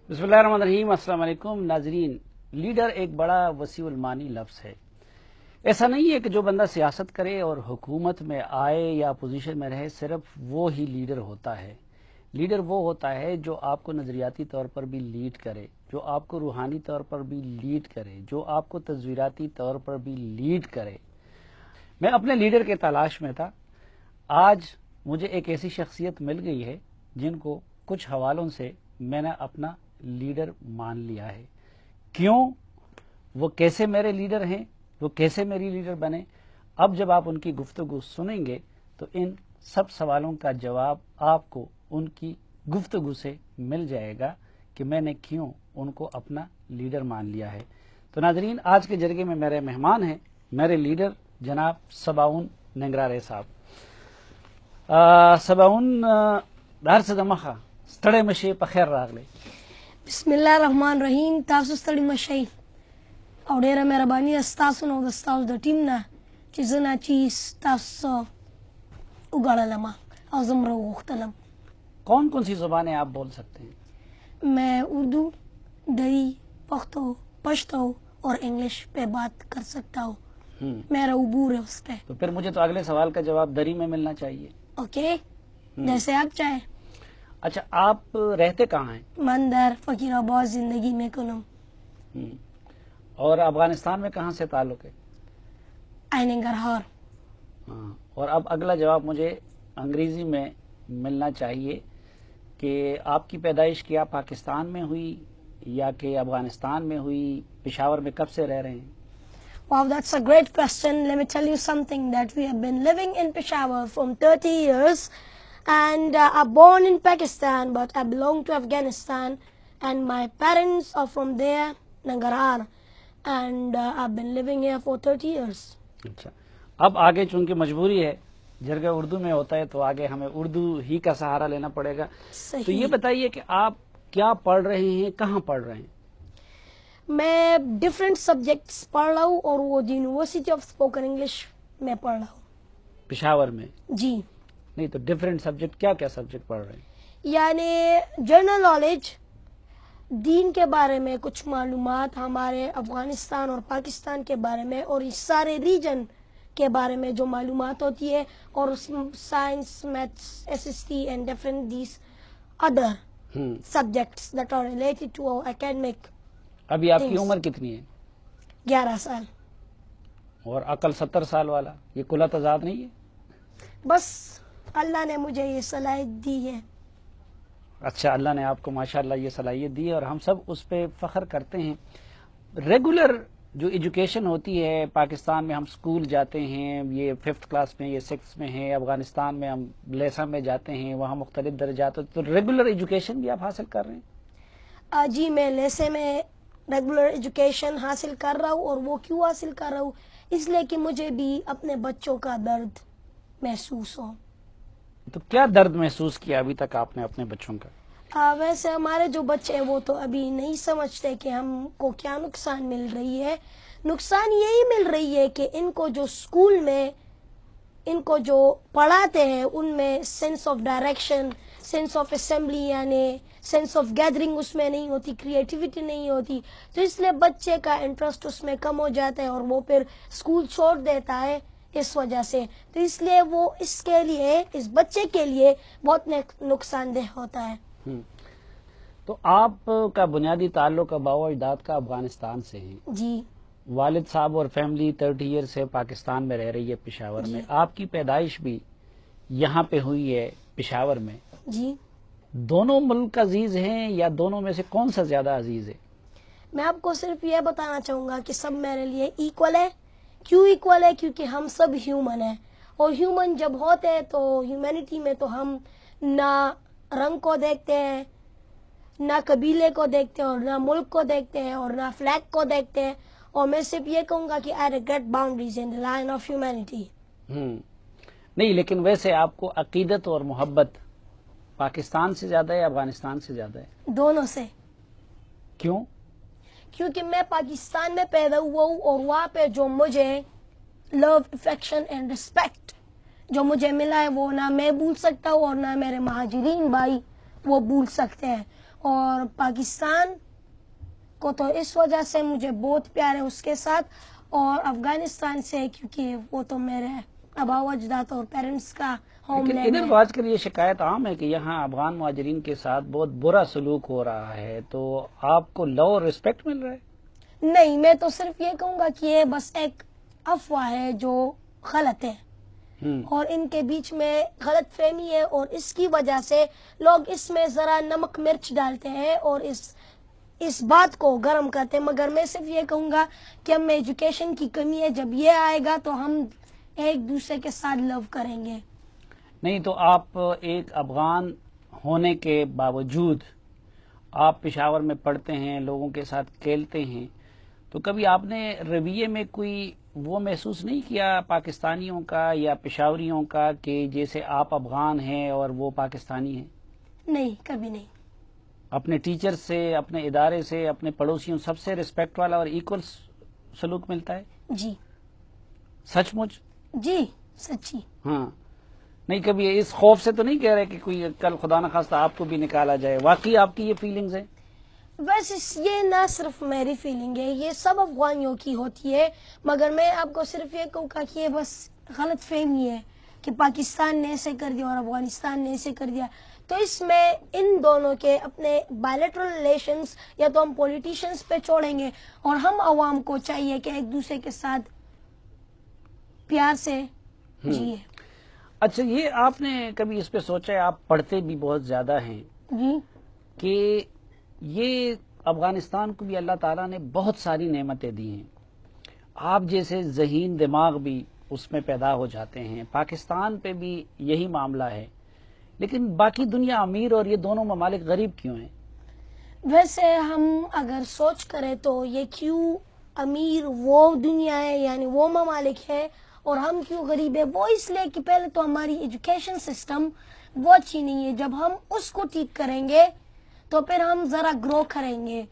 بسم اللہ الرحمن الرحیم. السلام علیکم ناظرین. لیڈر ایک بڑا وسیع المعانی لفظ ہے. ایسا نہیں ہے کہ جو بندہ سیاست کرے اور حکومت میں آئے یا پوزیشن میں رہے صرف وہ ہی لیڈر ہوتا ہے. لیڈر وہ ہوتا ہے جو آپ کو نظریاتی طور پر بھی لیڈ کرے، جو آپ کو روحانی طور پر بھی لیڈ کرے، جو آپ کو تصویراتی طور پر بھی لیڈ کرے. میں اپنے لیڈر کے تلاش میں تھا. آج مجھے ایک ایسی شخصیت مل گئی ہے جن کو کچھ حوالوں سے میں نے اپنا لیڈر مان لیا ہے. کیوں؟ وہ کیسے میرے لیڈر ہیں؟ وہ کیسے میری لیڈر بنے؟ اب جب آپ ان کی گفتگو سنیں گے تو ان سب سوالوں کا جواب آپ کو ان کی گفتگو سے مل جائے گا کہ میں نے کیوں ان کو اپنا لیڈر مان لیا ہے. تو ناظرین، آج کے جرگے میں میرے مہمان ہیں میرے لیڈر جناب سباؤن ننگرارے صاحب. سباؤن دار سے دمخه ستړی مشي په خیر راغلی. بسم الله الرحمن الرحیم. تاسو ستړي مشئ او ډیره مهرباني ده ستاسو نه او د ستاسو د ټیم نه چې زه ناچیز تاسو وګڼلم او زه م راوغوښتلم. کون کون سی زبانیں آپ بول سکتے ہیں؟ میں اردو، دری، پختو، پشتو اور انگلش پہ بات کر سکتا ہوں. میرا عبور ہے اس پہ. تو پھر مجھے تو اگلے سوال کا جواب دری میں ملنا چاہیے. اوکے، جیسے آپ چاہیں. اچھا، آپ رہتے کہاں ہیں؟ من در فقیر آباد زندگی میں کنم. اور افغانستان میں کہاں سے تعلق ہے؟ ننگرہار. ہاں، اور اب اگلا جواب مجھے انگریزی میں ملنا چاہیے کہ آپ کی پیدائش کیا پاکستان میں ہوئی یا کہ افغانستان میں ہوئی؟ پشاور میں کب سے رہ رہے ہیں؟ Wow, that's a great question. Let me tell you something that we have been living in Peshawar from 30 years and I'm born in Pakistan but I belong to Afghanistan and my parents are from there, Nangarhar, and I've been living here for 30 years. اچھا، اب آگے چونکہ مجبوری ہے، جرگہ اردو میں ہوتا ہے تو آگے ہمیں اردو ہی کا سہارا لینا پڑے گا. تو یہ بتائیے کہ آپ کیا پڑھ رہے ہیں، کہاں پڑھ رہے ہیں؟ میں ڈفرینٹ سبجیکٹس پڑھ رہا ہوں اور وہ یونیورسٹی آف اسپوکن انگلش میں پڑھ رہا ہوں. پشاور میں؟ جی. نہیں تو ڈفرینٹ سبجیکٹ کیا کیا سبجیکٹ پڑھ رہے ہیں؟ یعنی جنرل نالج، دین کے بارے میں کچھ معلومات، ہمارے افغانستان اور پاکستان کے بارے میں اور اس سارے ریجن کے بارے میں جو معلومات ہوتی ہے، اور science, maths, S S T and different these other subjects that are related to our academic. ابھی آپ کی عمر کتنی ہے؟ 11 سال. اور عقل 70 سال والا، یہ کلا تضاد نہیں ہے؟ بس اللہ نے مجھے یہ صلاحیت دی ہے. اچھا، اللہ نے آپ کو ماشاءاللہ یہ صلاحیت دی ہے اور ہم سب اس پہ فخر کرتے ہیں. ریگولر جو ایجوکیشن ہوتی ہے پاکستان میں، ہم سکول جاتے ہیں، یہ 5th کلاس میں، یہ 6 میں ہے. افغانستان میں ہم لیسا میں جاتے ہیں، وہاں مختلف درجات ہوتے. تو ریگولر ایجوکیشن بھی آپ حاصل کر رہے ہیں؟ جی، میں لیسے میں ریگولر ایجوکیشن حاصل کر رہا ہوں. اور وہ کیوں حاصل کر رہا ہوں؟ اس لیے کہ مجھے بھی اپنے بچوں کا درد محسوس ہو. تو کیا درد محسوس کیا ابھی تک آپ نے اپنے بچوں کا؟ ویسے ہمارے جو بچے ہیں وہ تو ابھی نہیں سمجھتے کہ ہم کو کیا نقصان مل رہی ہے. نقصان یہی مل رہی ہے کہ ان کو جو اسکول میں ان کو جو پڑھاتے ہیں ان میں sense of direction, sense of assembly یعنی سینس آف گیدرنگ اس میں نہیں ہوتی، کریٹیوٹی نہیں ہوتی. تو اس لیے بچے کا انٹرسٹ اس میں کم ہو جاتا ہے اور وہ پھر اسکول چھوڑ دیتا ہے اس وجہ سے. تو اس لیے وہ اس کے لیے، اس بچے کے لیے بہت نقصان دہ ہوتا ہے. تو آپ کا بنیادی تعلق آباء و اجداد کا افغانستان سے ہے؟ جی. والد صاحب اور فیملی 30 ایئر سے پاکستان میں رہ رہی ہے، پشاور میں. آپ کی پیدائش بھی یہاں پہ ہوئی ہے پشاور میں. جی. دونوں ملک عزیز ہیں یا دونوں میں سے کون سا زیادہ عزیز ہے؟ میں آپ کو صرف یہ بتانا چاہوں گا کہ سب میرے لیے ایکول ہے. کیوں ایکول ہے؟ کیونکہ ہم سب ہیومن ہیں اور ہیومن جب ہوتے ہیں تو ہیومینٹی میں تو ہم نہ رنگ کو دیکھتے ہیں، نہ قبیلے کو دیکھتے ہیں اور نہ ملک کو دیکھتے ہیں اور نہ فلیگ کو دیکھتے ہیں. اور میں صرف یہ کہوں گا کہ I regret boundaries in the line of humanity. نہیں، لیکن ویسے آپ کو عقیدت اور محبت پاکستان سے زیادہ ہے افغانستان سے زیادہ ہے؟ دونوں سے. کیوں؟ کیونکہ میں پاکستان میں پیدا ہوا ہوں اور وہاں پہ جو مجھے لو، افیکشن اینڈ رسپیکٹ جو مجھے ملا ہے وہ نہ میں بھول سکتا ہوں اور نہ میرے مہاجرین بھائی وہ بھول سکتے ہیں. اور پاکستان کو تو اس وجہ سے مجھے بہت پیار ہے اس کے ساتھ، اور افغانستان سے کیونکہ وہ تو میرے آبا و اجداد اور پیرنٹس کا ہوم لیکن لینڈ ادھر ہے۔ آج کل یہ شکایت عام ہے کہ یہاں افغان مہاجرین کے ساتھ بہت برا سلوک ہو رہا ہے، تو آپ کو لو اور رسپیکٹ مل رہا ہے؟ نہیں، میں تو صرف یہ کہوں گا کہ یہ بس ایک افواہ ہے جو غلط ہے، اور ان کے بیچ میں غلط فہمی ہے، اور اس کی وجہ سے لوگ اس میں ذرا نمک مرچ ڈالتے ہیں اور اس بات کو گرم کرتے ہیں۔ مگر میں صرف یہ کہوں گا کہ ہم میں ایجوکیشن کی کمی ہے، جب یہ آئے گا تو ہم ایک دوسرے کے ساتھ لو کریں گے۔ نہیں تو آپ ایک افغان ہونے کے باوجود آپ پشاور میں پڑھتے ہیں، لوگوں کے ساتھ کھیلتے ہیں، تو کبھی آپ نے رویے میں کوئی وہ محسوس نہیں کیا پاکستانیوں کا یا پشاوریوں کا کہ جیسے آپ افغان ہیں اور وہ پاکستانی ہیں؟ نہیں، کبھی نہیں۔ اپنے ٹیچر سے، اپنے ادارے سے، اپنے پڑوسیوں سب سے رسپیکٹ والا اور ایکول سلوک ملتا ہے؟ جی سچ مچ؟ جی، سچی۔ ہاں، نہیں کبھی اس خوف سے تو نہیں کہہ رہے کہ کوئی کل خدا نخواستہ آپ کو بھی نکالا جائے؟ واقعی آپ کی یہ فیلنگز ہیں؟ ویسے یہ نہ صرف میری فیلنگ ہے، یہ سب افغانیوں کی ہوتی ہے، مگر میں آپ کو صرف یہ کہوں گا کہ یہ بس غلط فہمی ہے کہ پاکستان نے ایسے کر دیا اور افغانستان نے ایسے کر دیا۔ تو اس میں ان دونوں کے اپنے بائلیٹرل ریلیشنز یا تو ہم پولیٹیشنز پہ چھوڑیں گے، اور ہم عوام کو چاہیے کہ ایک دوسرے کے ساتھ پیار سے جیے۔ اچھا، یہ آپ نے کبھی اس پہ سوچا ہے، آپ پڑھتے بھی بہت زیادہ ہیں، جی کہ یہ افغانستان کو بھی اللہ تعالیٰ نے بہت ساری نعمتیں دی ہیں، آپ جیسے ذہین دماغ بھی اس میں پیدا ہو جاتے ہیں، پاکستان پہ بھی یہی معاملہ ہے، لیکن باقی دنیا امیر اور یہ دونوں ممالک غریب کیوں ہیں؟ ویسے ہم اگر سوچ کریں تو یہ کیوں امیر وہ دنیا ہے، یعنی وہ ممالک ہے، اور ہم کیوں غریب ہے، وہ اس لیے کہ پہلے تو ہماری ایجوکیشن سسٹم وہ اچھی نہیں ہے۔ جب ہم اس کو ٹھیک کریں گے تو پھر ہم ذرا گرو کریں گے،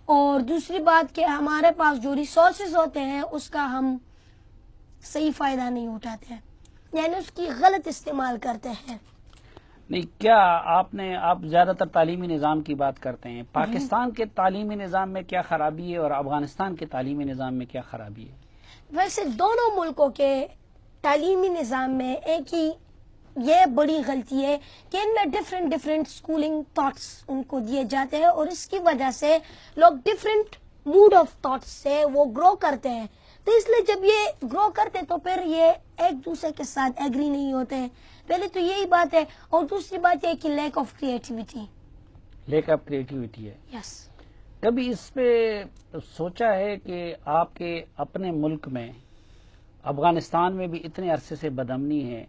اور دوسری بات کہ ہمارے پاس جو ریسورسز ہوتے ہیں اس کا ہم صحیح فائدہ نہیں اٹھاتے ہیں، یعنی اس کی غلط استعمال کرتے ہیں۔ نہیں، کیا آپ زیادہ تر تعلیمی نظام کی بات کرتے ہیں، پاکستان کے تعلیمی نظام میں کیا خرابی ہے اور افغانستان کے تعلیمی نظام میں کیا خرابی ہے؟ ویسے دونوں ملکوں کے تعلیمی نظام میں ایک ہی یہ بڑی غلطی ہے کہ ان میں ڈفرینٹ اسکولنگ تھاٹس ان کو دیے جاتے ہیں، اور اس کی وجہ سے لوگ ڈفرینٹ موڈ آف تھاٹس سے وہ گرو کرتے ہیں۔ تو اس لیے جب یہ گرو کرتے تو پھر یہ ایک دوسرے کے ساتھ ایگری نہیں ہوتے ہیں، پہلے تو یہی بات ہے، اور دوسری بات یہ کہ lack of creativity. Lack of creativity ہے۔ یس۔ کبھی اس پہ سوچا ہے کہ آپ کے اپنے ملک میں، افغانستان میں بھی اتنے عرصے سے بدامنی ہے،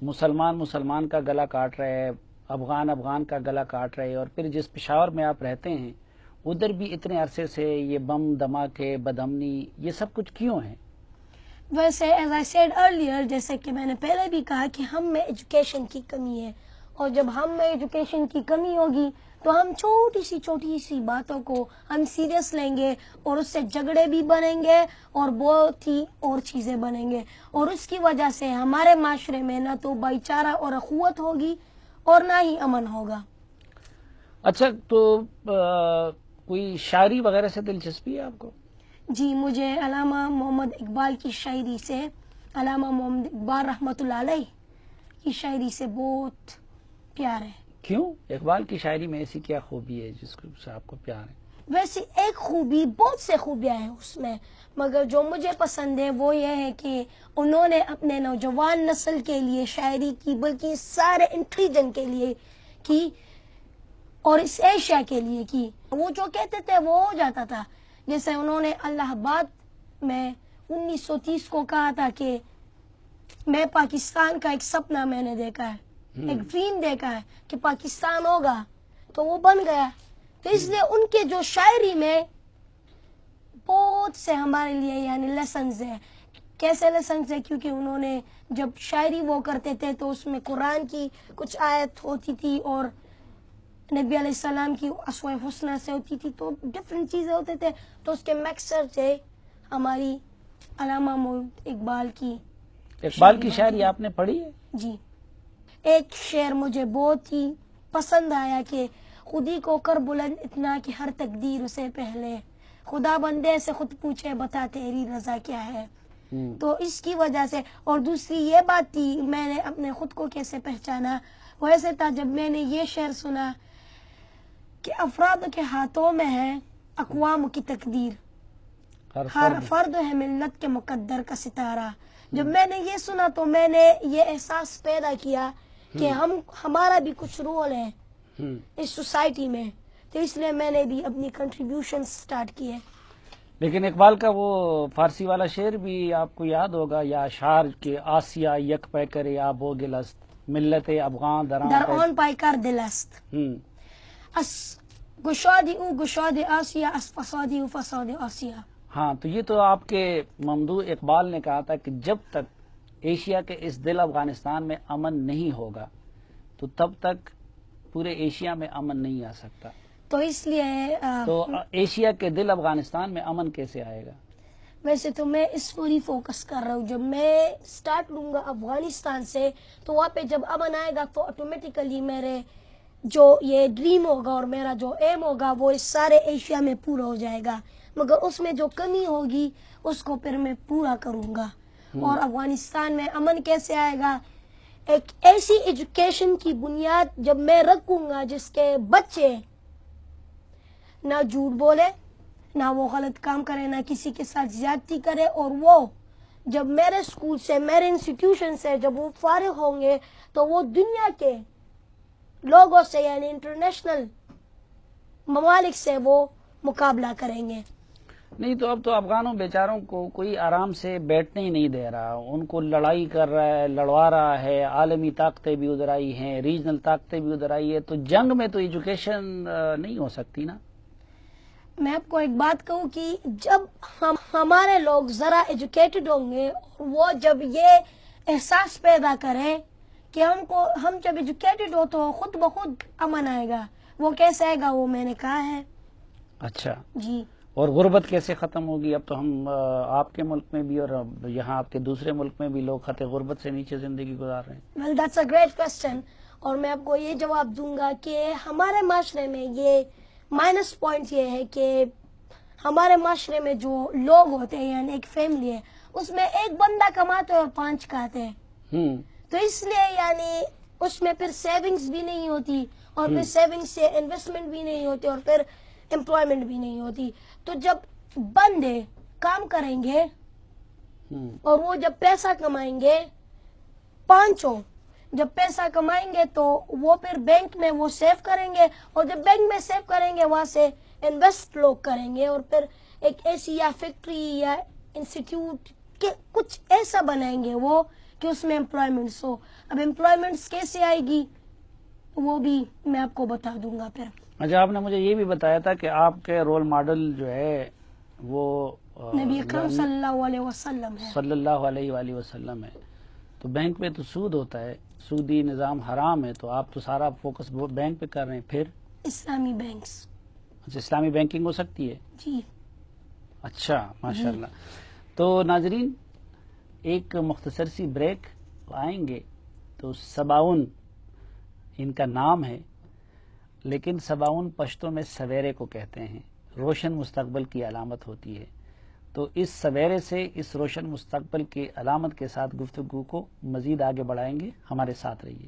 مسلمان کا گلا کاٹ رہے ہے، افغان کا گلا کاٹ رہے، اور پھر جس پشاور میں آپ رہتے ہیں ادھر بھی اتنے عرصے سے یہ بم دھماکے، بدامنی، یہ سب کچھ کیوں ہے؟ ویسے ایز آئی سیڈ ارلیئر، جیسے کہ میں نے پہلے بھی کہا کہ ہم میں ایجوکیشن کی کمی ہے، اور جب ہم میں ایجوکیشن کی کمی ہوگی تو ہم چھوٹی سی باتوں کو ہم سیریس لیں گے، اور اس سے جھگڑے بھی بنیں گے اور بہت ہی اور چیزیں بنیں گے، اور اس کی وجہ سے ہمارے معاشرے میں نہ تو بھائی چارہ اور اخوت ہوگی اور نہ ہی امن ہوگا۔ اچھا، تو کوئی شاعری وغیرہ سے دلچسپی ہے آپ کو؟ جی، مجھے علامہ محمد اقبال کی شاعری سے، علامہ محمد اقبال رحمۃ اللہ علیہ کی شاعری سے بہت پیار ہے۔ کیوں؟ اقبال کی شاعری میں ایسی کیا خوبی ہے جس سے آپ کو پیار ہے؟ ویسے ایک خوبی، بہت سے خوبیاں ہیں اس میں، مگر جو مجھے پسند ہے وہ یہ ہے کہ انہوں نے اپنے نوجوان نسل کے لیے شاعری کی، بلکہ سارے انٹیلیجنٹ کے لیے کی، اور اس ایشیا کے لیے کی۔ وہ جو کہتے تھے وہ ہو جاتا تھا، جیسے انہوں نے الہ آباد میں 1930 کو کہا تھا کہ میں پاکستان کا ایک سپنا میں نے دیکھا ہے، ایک ڈریم دیکھا ہے کہ پاکستان ہوگا، تو وہ بن گیا۔ تو اس لیے ان کے جو شاعری میں بہت سے ہمارے لیے یعنی لیسنز ہیں۔ کیسے لیسنز ہیں؟ کیونکہ انہوں نے جب شاعری وہ کرتے تھے تو اس میں قرآن کی کچھ آیت ہوتی تھی اور نبی علیہ السلام کی اسوہ حسنہ سے ہوتی تھی، تو ڈفرینٹ چیزیں ہوتے تھے، تو اس کے مکسر سے ہماری علامہ محمد اقبال کی شاعری آپ نے پڑھی ہے؟ جی، ایک شعر مجھے بہت ہی پسند آیا کہ خود ہی کو کر بلند اتنا کہ ہر تقدیر اسے پہلے، خدا بندے سے خود پوچھے بتا تیری رضا کیا ہے. تو اس کی وجہ سے. اور دوسری یہ بات تھی میں نے اپنے خود کو کیسے پہچانا، وہ ایسے تھا جب میں نے یہ شعر سنا کہ افراد کے ہاتھوں میں ہے اقوام کی تقدیر، ہر فرد ہے ملت کے مقدر کا ستارہ. جب میں نے یہ سنا تو میں نے یہ احساس پیدا کیا کہ ہمارا بھی کچھ رول ہے اس سوسائٹی میں، تو اس لیے میں نے بھی اپنی کنٹریبیوشن سٹارٹ کی ہے. لیکن اقبال کا وہ فارسی والا شعر بھی آپ کو یاد ہوگا، یا اشعار کے آسیا یک پیکر آب و گل است، ملت افغان در آن پایکر دل است، اس گشادی او گشاد آسیا، اس فسادی او فساد آسیا. ہاں، تو یہ تو آپ کے ممدوح اقبال نے کہا تھا کہ جب تک ایشیا کے اس دل افغانستان میں امن نہیں ہوگا تو تب تک پورے ایشیا میں امن نہیں آ سکتا. تو اس لیے تو ایشیا کے دل افغانستان میں امن کیسے آئے گا؟ ویسے تو میں اس پر ہی فوکس کر رہا ہوں. جب میں سٹارٹ لوں گا افغانستان سے تو وہاں پہ جب امن آئے گا تو آٹومیٹیکلی میرے جو یہ ڈریم ہوگا اور میرا جو ایم ہوگا وہ اس سارے ایشیا میں پورا ہو جائے گا. مگر اس میں جو کمی ہوگی اس کو پھر میں پورا کروں گا. اور افغانستان میں امن کیسے آئے گا؟ ایک ایسی ایجوکیشن کی بنیاد جب میں رکھوں گا جس کے بچے نہ جھوٹ بولے، نہ وہ غلط کام کرے، نہ کسی کے ساتھ زیادتی کرے، اور وہ جب میرے اسکول سے، میرے انسٹیٹیوشن سے جب وہ فارغ ہوں گے تو وہ دنیا کے لوگوں سے یعنی انٹرنیشنل ممالک سے وہ مقابلہ کریں گے. نہیں تو اب تو افغانوں بیچاروں کو کوئی آرام سے بیٹھنے ہی نہیں دے رہا، ان کو لڑائی کر رہا ہے، لڑوا رہا ہے. عالمی طاقتیں بھی ادھر آئی ہیں، ریجنل طاقتیں بھی ادھر آئی ہے، تو جنگ میں تو ایجوکیشن نہیں ہو سکتی نا. میں آپ کو ایک بات کہوں کہ جب ہمارے لوگ ذرا ایجوکیٹڈ ہوں گے، وہ جب یہ احساس پیدا کریں کہ ہم جب ایجوکیٹڈ ہو تو خود بخود امن آئے گا. وہ کیسے آئے گا وہ میں نے کہا ہے. اچھا جی. اور غربت کیسے ختم ہوگی؟ اب تو ہم آپ کے ملک میں بھی اور یہاں آپ کے دوسرے ملک میں بھی لوگ خط غربت سے نیچے زندگی گزار رہے ہیں. Well that's a great question. اور میں آپ کو یہ جواب دوں گا کہ ہمارے معاشرے میں یہ مائنس پوائنٹ یہ ہے کہ ہمارے معاشرے میں جو لوگ ہوتے ہیں یعنی ایک فیملی ہے اس میں ایک بندہ کماتے اور 5 کھاتے ہیں. تو اس لیے یعنی اس میں پھر سیونگز بھی نہیں ہوتی، اور پھر سیونگ سے انویسٹمنٹ بھی نہیں ہوتی، اور پھر امپلائمنٹ بھی نہیں ہوتی. تو جب بندے کام کریں گے اور وہ جب پیسہ کمائیں گے، 5 جب پیسہ کمائیں گے تو وہ پھر بینک میں وہ سیو کریں گے، اور جب بینک میں سیو کریں گے وہاں سے انویسٹ لوگ کریں گے، اور پھر ایک ایسی یا فیکٹری یا انسٹیٹیوٹ کے کچھ ایسا بنائیں گے وہ کہ اس میں امپلائمنٹس ہو. اب امپلائمنٹس کیسے آئے گی وہ بھی میں آپ کو بتا دوں گا پھر. اچھا، آپ نے مجھے یہ بھی بتایا تھا کہ آپ کے رول ماڈل جو ہے وہ نبی اکرم صلی اللہ علیہ وسلم ہے. صلی اللہ علیہ وآلہ وسلم ہے. تو بینک میں تو سود ہوتا ہے، سودی نظام حرام ہے، تو آپ تو سارا فوکس بینک پہ کر رہے ہیں. پھر اسلامی بینکس. اچھا، اسلامی بینکنگ ہو سکتی ہے؟ جی. اچھا، ماشاءاللہ. تو ناظرین ایک مختصر سی بریک آئیں گے. تو 57 ان کا نام ہے، لیکن 57 پشتوں میں سویرے کو کہتے ہیں، روشن مستقبل کی علامت ہوتی ہے. تو اس سویرے سے اس روشن مستقبل کی علامت کے ساتھ گفتگو کو مزید آگے بڑھائیں گے. ہمارے ساتھ رہیے.